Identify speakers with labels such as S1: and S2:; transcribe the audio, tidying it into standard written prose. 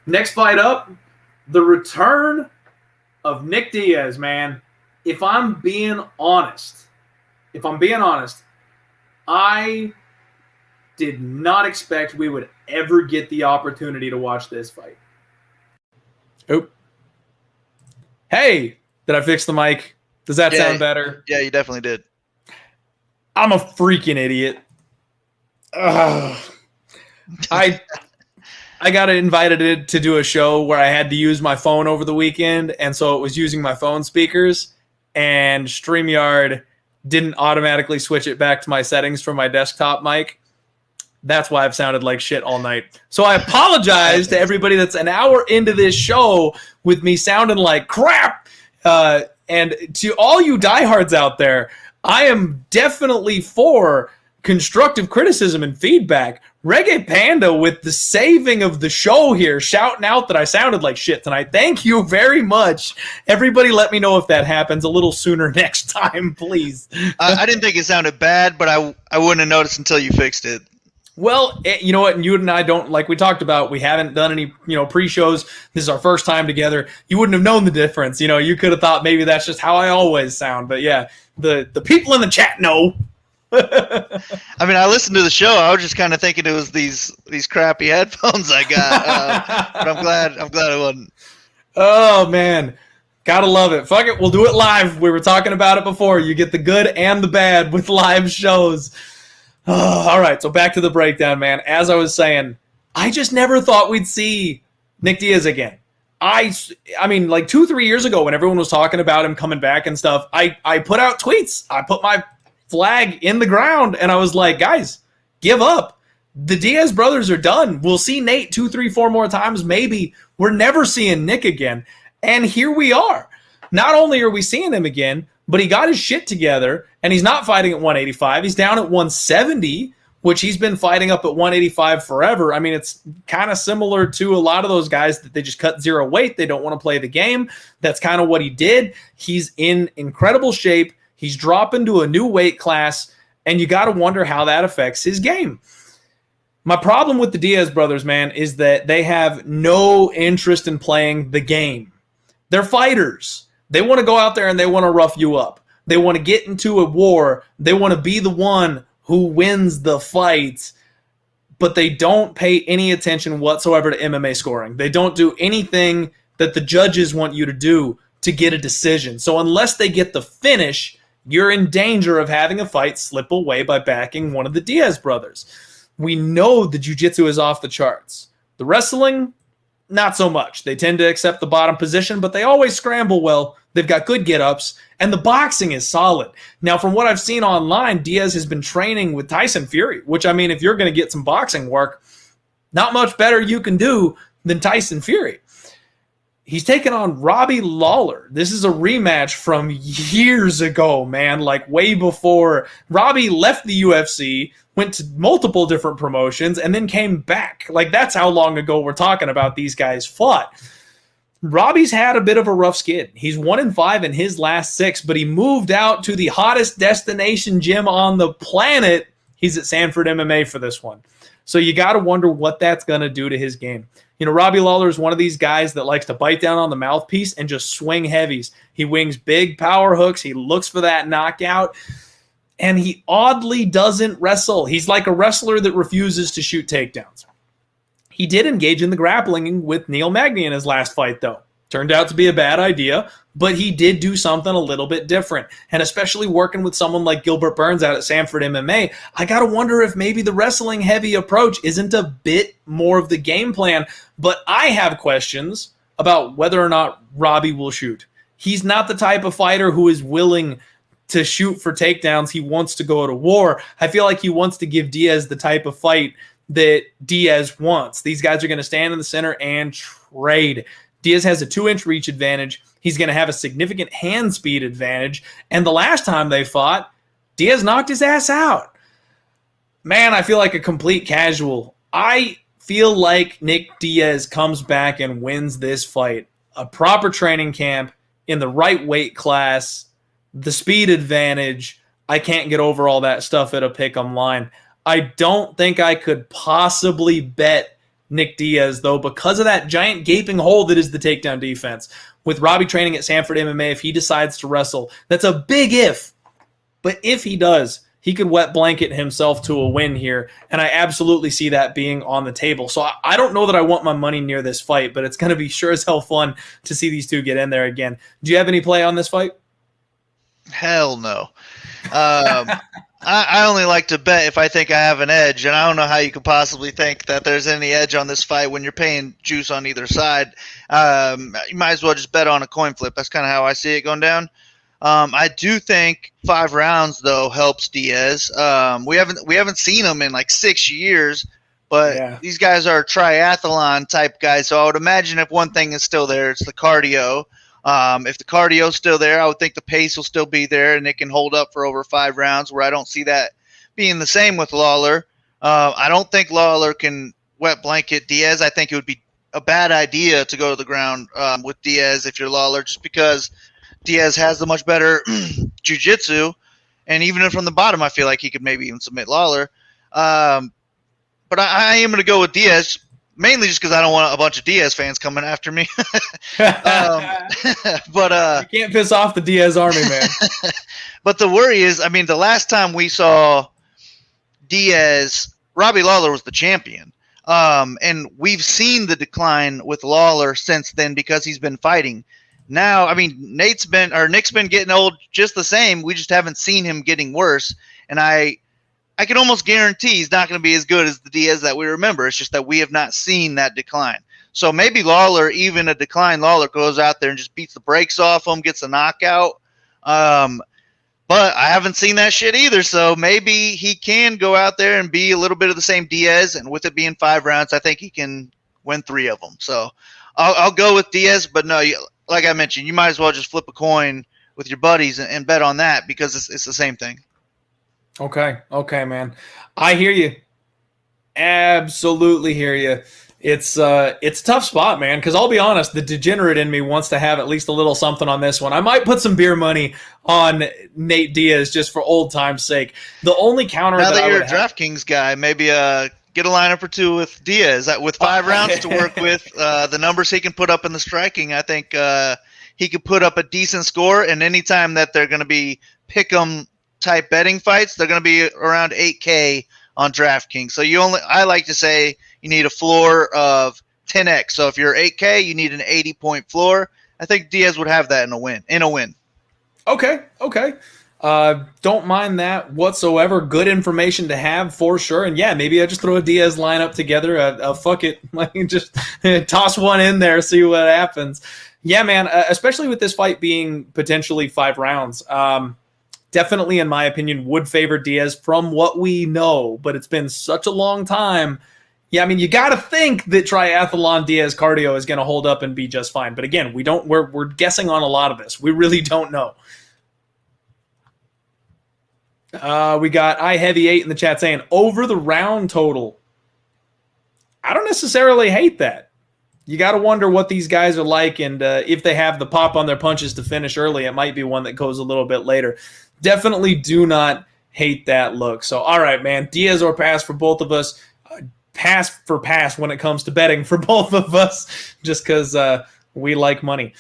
S1: Next fight up, the return of Nick Diaz, man. If I'm being honest, I did not expect we would ever get the opportunity to watch this fight.
S2: Oop. Hey, did I fix the mic? Does that sound better?
S3: Yeah, you definitely did.
S2: I'm a freaking idiot. Ugh. I got invited to do a show where I had to use my phone over the weekend, and so it was using my phone speakers, and StreamYard didn't automatically switch it back to my settings from my desktop mic. That's why I've sounded like shit all night. So I apologize to everybody that's an hour into this show with me sounding like crap. And to all you diehards out there, I am definitely for constructive criticism and feedback. Reggae Panda with the saving of the show here, shouting out that I sounded like shit tonight. Thank you very much. Everybody let me know if that happens a little sooner next time, please.
S3: I didn't think it sounded bad, but I wouldn't have noticed until you fixed it.
S2: Well, you know what? And you and I don't, like we talked about, we haven't done any, pre-shows. This is our first time together. You wouldn't have known the difference. You could have thought maybe that's just how I always sound. But yeah, the people in the chat know.
S3: I mean, I listened to the show. I was just kind of thinking it was these crappy headphones I got. But I'm glad it wasn't.
S2: Oh, man. Gotta love it. Fuck it. We'll do it live. We were talking about it before. You get the good and the bad with live shows. All right, so back to the breakdown, man. As I was saying, I just never thought we'd see Nick Diaz again. I mean, like 2-3 years ago when everyone was talking about him coming back and stuff, I put out tweets. I put my flag in the ground, and I was like, guys, give up. The Diaz brothers are done. We'll see Nate 2, 3, 4 more times, maybe. We're never seeing Nick again. And here we are. Not only are we seeing him again, but he got his shit together, and he's not fighting at 185. He's down at 170, which he's been fighting up at 185 forever. I mean, it's kind of similar to a lot of those guys that they just cut zero weight. They don't want to play the game. That's kind of what he did. He's in incredible shape. He's dropping to a new weight class, and you got to wonder how that affects his game. My problem with the Diaz brothers, man, is that they have no interest in playing the game. They're fighters. They want to go out there and they want to rough you up. They want to get into a war. They want to be the one who wins the fight, but they don't pay any attention whatsoever to MMA scoring. They don't do anything that the judges want you to do to get a decision. So unless they get the finish, you're in danger of having a fight slip away by backing one of the Diaz brothers. We know the jiu-jitsu is off the charts. The wrestling, not so much. They tend to accept the bottom position, but they always scramble well. They've got good get-ups, and the boxing is solid. Now, from what I've seen online, Diaz has been training with Tyson Fury, which, I mean, if you're going to get some boxing work, not much better you can do than Tyson Fury. He's taken on Robbie Lawler. This is a rematch from years ago, man, like way before Robbie left the UFC, went to multiple different promotions, and then came back. Like, that's how long ago we're talking about these guys fought. Robbie's had a bit of a rough skid. He's 1-5 in his last 6, but he moved out to the hottest destination gym on the planet. He's at Sanford MMA for this one. So you got to wonder what that's going to do to his game. Robbie Lawler is one of these guys that likes to bite down on the mouthpiece and just swing heavies. He wings big power hooks. He looks for that knockout. And he oddly doesn't wrestle. He's like a wrestler that refuses to shoot takedowns. He did engage in the grappling with Neil Magny in his last fight, though. Turned out to be a bad idea, but he did do something a little bit different. And especially working with someone like Gilbert Burns out at Sanford MMA, I got to wonder if maybe the wrestling-heavy approach isn't a bit more of the game plan. But I have questions about whether or not Robbie will shoot. He's not the type of fighter who is willing to shoot for takedowns. He wants to go to war. I feel like he wants to give Diaz the type of fight that Diaz wants. These guys are going to stand in the center and trade. Diaz has a 2-inch reach advantage. He's going to have a significant hand speed advantage. And the last time they fought, Diaz knocked his ass out. Man, I feel like a complete casual. I feel like Nick Diaz comes back and wins this fight. A proper training camp in the right weight class, the speed advantage. I can't get over all that stuff at a pick'em line. I don't think I could possibly bet Nick Diaz, though, because of that giant gaping hole that is the takedown defense. With Robbie training at Sanford MMA, if he decides to wrestle, that's a big if. But if he does, he could wet blanket himself to a win here, and I absolutely see that being on the table. So I don't know that I want my money near this fight, but it's going to be sure as hell fun to see these two get in there again. Do you have any play on this fight?
S3: Hell no. I only like to bet if I think I have an edge, and I don't know how you could possibly think that there's any edge on this fight when you're paying juice on either side. You might as well just bet on a coin flip. That's kind of how I see it going down. I do think 5 rounds though helps Diaz. We haven't seen him in like 6 years, but these guys are triathlon type guys. So I would imagine if one thing is still there, it's the cardio. If the cardio's still there, I would think the pace will still be there, and it can hold up for over 5 rounds. Where I don't see that being the same with Lawler. I don't think Lawler can wet blanket Diaz. I think it would be a bad idea to go to the ground with Diaz if you're Lawler, just because Diaz has the much better jiu-jitsu, and even from the bottom, I feel like he could maybe even submit Lawler. But I am going to go with Diaz, mainly just because I don't want a bunch of Diaz fans coming after me. But
S2: you can't piss off the Diaz army, man.
S3: But the worry is, I mean, the last time we saw Diaz, Robbie Lawler was the champion. And we've seen the decline with Lawler since then because he's been fighting. Now, I mean, Nick's been getting old just the same. We just haven't seen him getting worse. And I can almost guarantee he's not going to be as good as the Diaz that we remember. It's just that we have not seen that decline. So maybe Lawler, even a decline Lawler, goes out there and just beats the brakes off him, gets a knockout. But I haven't seen that shit either. So maybe he can go out there and be a little bit of the same Diaz. And with it being 5 rounds, I think he can win 3 of them. So I'll go with Diaz. But no, like I mentioned, you might as well just flip a coin with your buddies and bet on that because it's the same thing.
S2: Okay, man. I hear you. Absolutely hear you. It's a tough spot, man, because I'll be honest, the degenerate in me wants to have at least a little something on this one. I might put some beer money on Nate Diaz just for old time's sake. The only counter
S3: now that you're a
S2: have...
S3: DraftKings guy, maybe get a lineup or 2 with Diaz. With 5 rounds to work with, the numbers he can put up in the striking, I think he could put up a decent score. And anytime that they're going to be pick'em type betting fights, they're going to be around 8K on DraftKings. So I like to say you need a floor of 10x. So if you're 8K, you need an 80-point floor. I think Diaz would have that in a win. Okay.
S2: Don't mind that whatsoever. Good information to have for sure. And yeah, maybe I just throw a Diaz lineup together. Fuck it, like just toss one in there, see what happens. Yeah, man. Especially with this fight being potentially 5 rounds. Definitely, in my opinion, would favor Diaz from what we know, but it's been such a long time. Yeah, I mean, you got to think that triathlon Diaz cardio is going to hold up and be just fine. But again, we're guessing on a lot of this. We really don't know. We got iHeavy8 in the chat saying over the round total. I don't necessarily hate that. You got to wonder what these guys are like, and if they have the pop on their punches to finish early, it might be one that goes a little bit later. Definitely do not hate that look. So, all right, man, Diaz or pass for both of us. Pass for pass when it comes to betting for both of us, just because we like money.